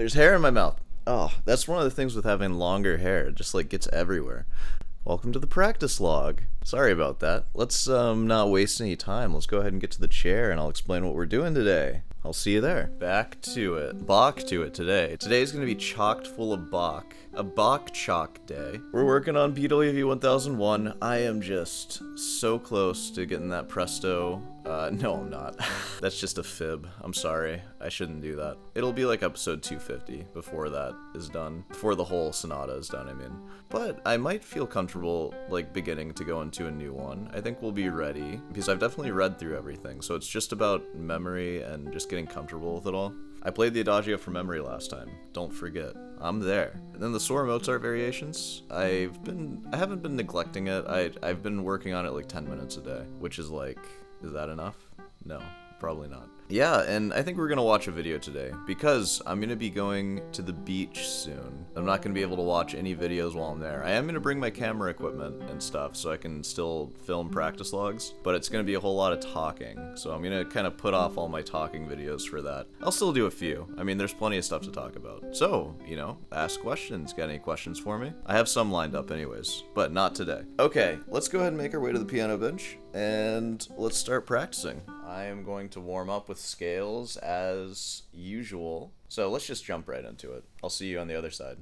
There's hair in my mouth. Oh, that's one of the things with having longer hair. It just like gets everywhere. Welcome to the practice log. Sorry about that. Let's not waste any time. Let's go ahead and get to the chair and I'll explain what we're doing today. I'll see you there. Back to it. Bach to it today. Today's gonna be chocked full of Bach. A Bach chalk day. We're working on BWV 1001. I am just so close to getting that Presto. No, I'm not. That's just a fib. I'm sorry. I shouldn't do that. It'll be like episode 250 before that is done. Before the whole sonata is done, I mean. But I might feel comfortable, like, beginning to go into a new one. I think we'll be ready, because I've definitely read through everything, so it's just about memory and just getting comfortable with it all. I played the Adagio from memory last time. Don't forget. I'm there. And then the Sora Mozart variations, I haven't been neglecting it. I've been working on it like 10 minutes a day, which is like, is that enough? No, probably not. Yeah, and I think we're gonna watch a video today because I'm gonna be going to the beach soon. I'm not gonna be able to watch any videos while I'm there. I am gonna bring my camera equipment and stuff so I can still film practice logs, but it's gonna be a whole lot of talking. So I'm gonna kind of put off all my talking videos for that. I'll still do a few. I mean, there's plenty of stuff to talk about. So, you know, ask questions. Got any questions for me? I have some lined up anyways, but not today. Okay, let's go ahead and make our way to the piano bench and let's start practicing. I am going to warm up with scales as usual. So let's just jump right into it. I'll see you on the other side.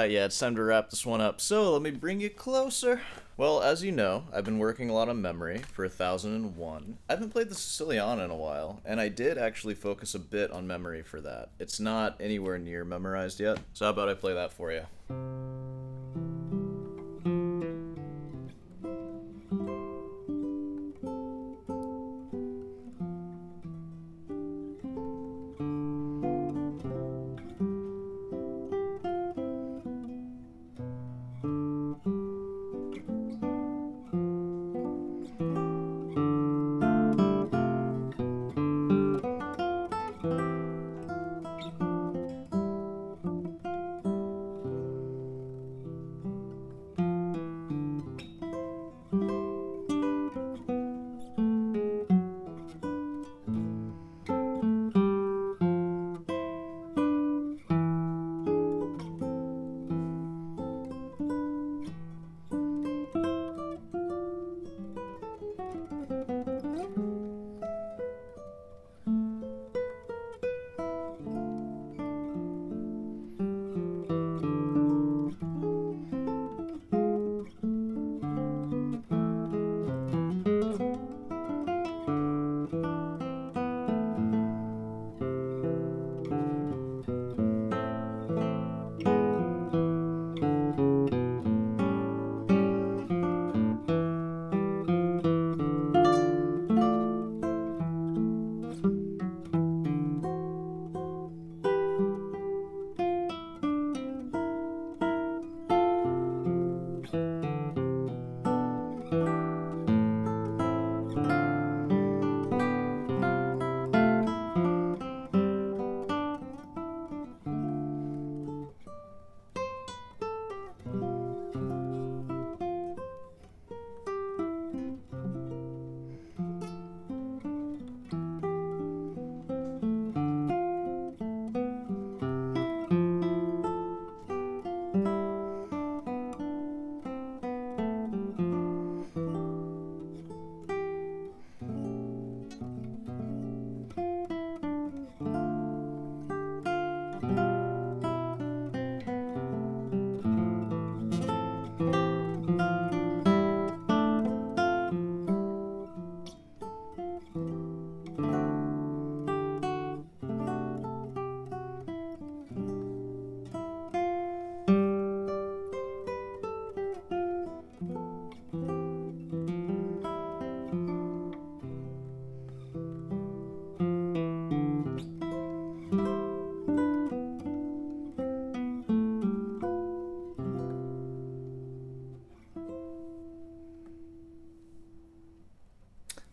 Yeah, it's time to wrap this one up. So let me bring you closer. Well, as you know, I've been working a lot on memory for 1001. I haven't played the Siciliana in a while, and I did actually focus a bit on memory for that. It's not anywhere near memorized yet, so how about I play that for you?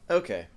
Okay.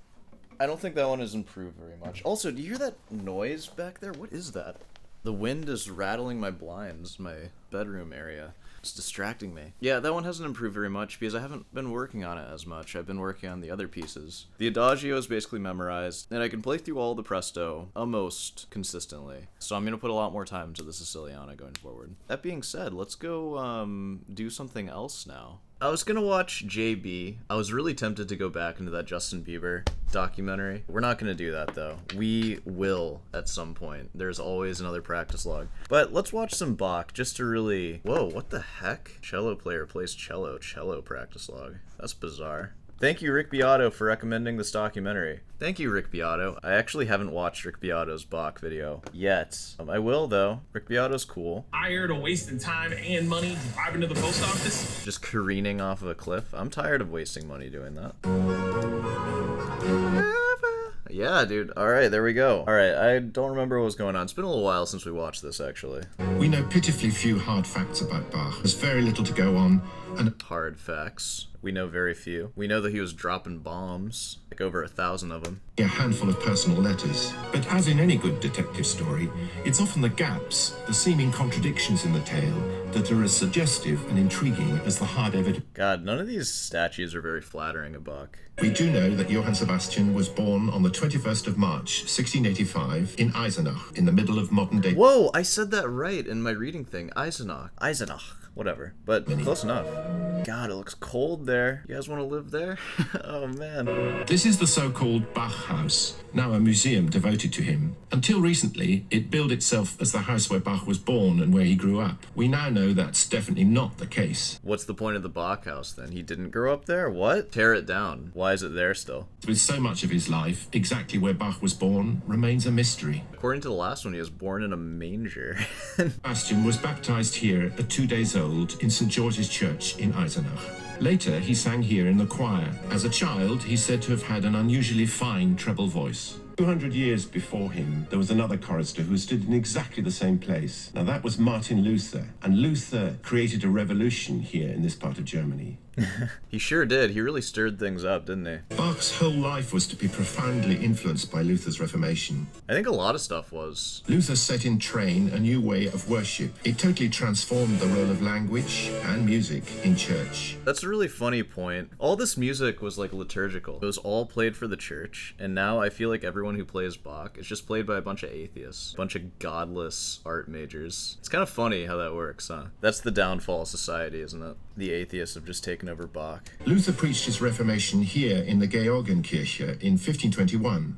I don't think that one has improved very much. Also, do you hear that noise back there? What is that? The wind is rattling my blinds, my bedroom area. It's distracting me. Yeah, that one hasn't improved very much because I haven't been working on it as much. I've been working on the other pieces. The Adagio is basically memorized, and I can play through all the Presto almost consistently. So I'm going to put a lot more time into the Siciliana going forward. That being said, let's go do something else now. I was gonna watch JB. I was really tempted to go back into that Justin Bieber documentary. We're not gonna do that though. We will at some point. There's always another practice log. But let's watch some Bach just to really... Whoa, what the heck? Cello player plays cello practice log. That's bizarre. Thank you, Rick Beato, for recommending this documentary. Thank you, Rick Beato. I actually haven't watched Rick Beato's Bach video yet. I will, though. Rick Beato's cool. Tired of wasting time and money driving to the post office? Just careening off of a cliff. I'm tired of wasting money doing that. Yeah, dude. Alright, there we go. Alright, I don't remember what was going on. It's been a little while since we watched this, actually. We know pitifully few hard facts about Bach. There's very little to go on, and hard facts. We know very few. We know that he was dropping bombs, like over 1,000 of them. a handful of personal letters. But as in any good detective story, it's often the gaps, the seeming contradictions in the tale, that are as suggestive and intriguing as the hard evidence. God, none of these statues are very flattering of Bach. We do know that Johann Sebastian was born on the 21st of March, 1685, in Eisenach, in the middle of modern day. Whoa, I said that right in my reading thing. Eisenach. Whatever. But close enough. God, it looks cold there. You guys want to live there? Oh, man. This is the so-called Bach House, now a museum devoted to him. Until recently, it billed itself as the house where Bach was born and where he grew up. We now know that's definitely not the case. What's the point of the Bach house, then? He didn't grow up there? What? Tear it down. Why is it there still? With so much of his life, exactly where Bach was born remains a mystery. According to the last one, he was born in a manger. Sebastian was baptized here at 2 days old in St. George's Church in Eisenach. Later, he sang here in the choir. As a child, he's said to have had an unusually fine treble voice. 200 years before him, there was another chorister who stood in exactly the same place. Now, that was Martin Luther, and Luther created a revolution here in this part of Germany. He sure did. He really stirred things up, didn't he? Bach's whole life was to be profoundly influenced by Luther's Reformation. I think a lot of stuff was. Luther set in train a new way of worship. It totally transformed the role of language and music in church. That's a really funny point. All this music was like liturgical. It was all played for the church, and now I feel like everyone who plays Bach is just played by a bunch of atheists, a bunch of godless art majors. It's kind of funny how that works, huh? That's the downfall of society, isn't it? The atheists have just taken over Bach. Luther preached his Reformation here in the Georgenkirche in 1521.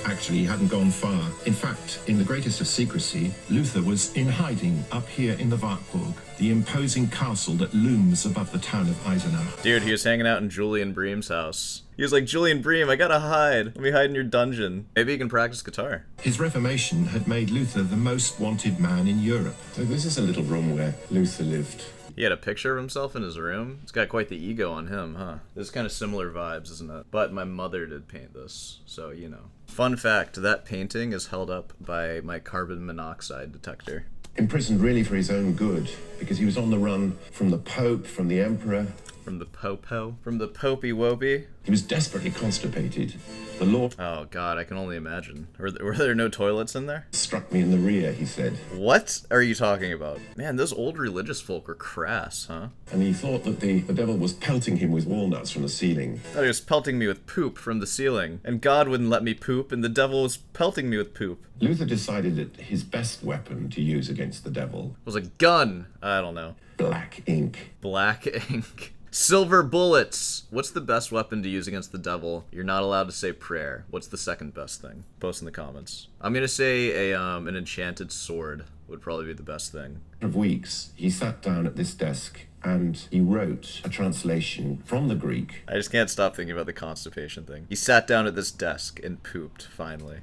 Actually, he hadn't gone far. In fact, in the greatest of secrecy, Luther was in hiding up here in the Wartburg, the imposing castle that looms above the town of Eisenach. Dude, he was hanging out in Julian Bream's house. He was like, Julian Bream, I gotta hide. Let me hide in your dungeon. Maybe he can practice guitar. His Reformation had made Luther the most wanted man in Europe. So this is a little room where Luther lived. He had a picture of himself in his room. He's got quite the ego on him, huh? This is kind of similar vibes, isn't it? But my mother did paint this, so you know. Fun fact, that painting is held up by my carbon monoxide detector. Imprisoned really for his own good, because he was on the run from the Pope, from the Emperor. From the Popo? From the Popey-wopey? He was desperately constipated. The Lord... Oh, God, I can only imagine. Were there no toilets in there? Struck me in the rear, he said. What are you talking about? Man, those old religious folk were crass, huh? And he thought that the devil was pelting him with walnuts from the ceiling. I thought he was pelting me with poop from the ceiling. And God wouldn't let me poop, and the devil was pelting me with poop. Luther decided that his best weapon to use against the devil was a gun. I don't know. Black ink. Black ink. Silver bullets! What's the best weapon to use against the devil? You're not allowed to say prayer. What's the second best thing? Post in the comments. I'm gonna say an enchanted sword would probably be the best thing. For weeks, he sat down at this desk and he wrote a translation from the Greek. I just can't stop thinking about the constipation thing. He sat down at this desk and pooped, finally.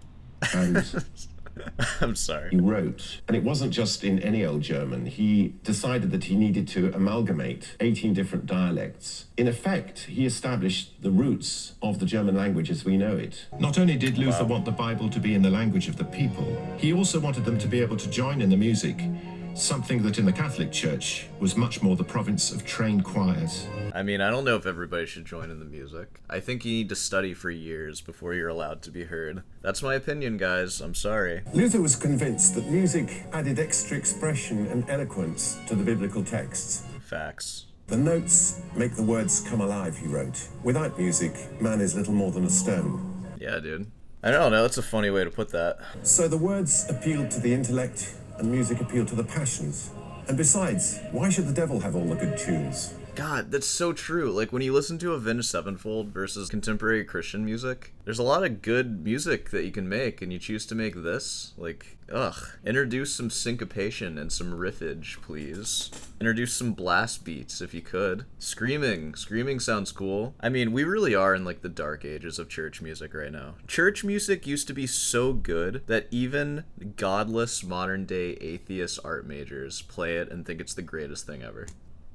And... I'm sorry. He wrote, and it wasn't just in any old German. He decided that he needed to amalgamate 18 different dialects. In effect, he established the roots of the German language as we know it. Not only did Luther want the Bible to be in the language of the people, he also wanted them to be able to join in the music something that in the Catholic Church was much more the province of trained choirs. I mean, I don't know if everybody should join in the music. I think you need to study for years before you're allowed to be heard. That's my opinion, guys. I'm sorry. Luther was convinced that music added extra expression and eloquence to the biblical texts. Facts. The notes make the words come alive, he wrote. Without music, man is little more than a stone. Yeah, dude. I don't know, that's a funny way to put that. So the words appealed to the intellect and music appealed to the passions. And besides, why should the devil have all the good tunes? God, that's so true. Like, when you listen to Avenged Sevenfold versus contemporary Christian music, there's a lot of good music that you can make, and you choose to make this. Like, ugh. Introduce some syncopation and some riffage, please. Introduce some blast beats, if you could. Screaming. Screaming sounds cool. I mean, we really are in, like, the dark ages of church music right now. Church music used to be so good that even godless modern-day atheist art majors play it and think it's the greatest thing ever.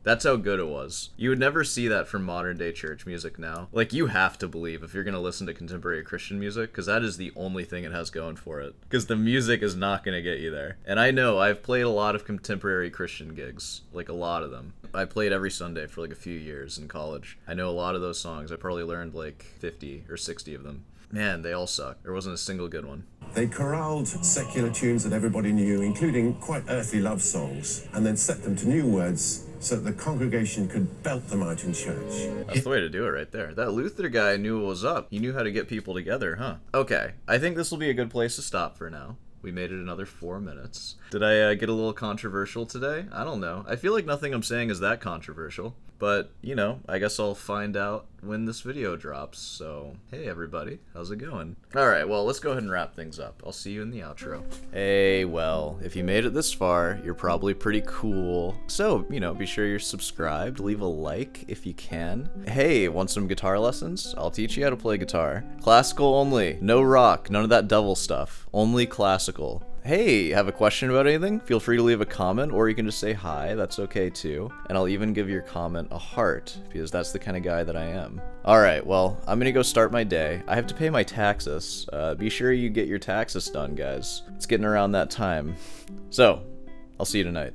That's how good it was. You would never see that from modern day church music now. Like, you have to believe if you're gonna listen to contemporary Christian music, because that is the only thing it has going for it. Because the music is not gonna get you there. And I know, I've played a lot of contemporary Christian gigs. Like, a lot of them. I played every Sunday for like a few years in college. I know a lot of those songs. I probably learned like 50 or 60 of them. Man, they all suck. There wasn't a single good one. They choraled secular tunes that everybody knew, including quite earthly love songs, and then set them to new words so that the congregation could belt them out in church. That's the way to do it right there. That Luther guy knew what was up. He knew how to get people together, huh? Okay, I think this will be a good place to stop for now. We made it another 4 minutes. Did I get a little controversial today? I don't know. I feel like nothing I'm saying is that controversial. But, you know, I guess I'll find out when this video drops. So, hey everybody, how's it going? Alright, well, let's go ahead and wrap things up. I'll see you in the outro. Hey, well, if you made it this far, you're probably pretty cool. So, you know, be sure you're subscribed. Leave a like if you can. Hey, want some guitar lessons? I'll teach you how to play guitar. Classical only. No rock. None of that devil stuff. Only classical. Hey, have a question about anything? Feel free to leave a comment, or you can just say hi, that's okay too. And I'll even give your comment a heart, because that's the kind of guy that I am. Alright, well, I'm gonna go start my day. I have to pay my taxes. Be sure you get your taxes done, guys. It's getting around that time. So, I'll see you tonight.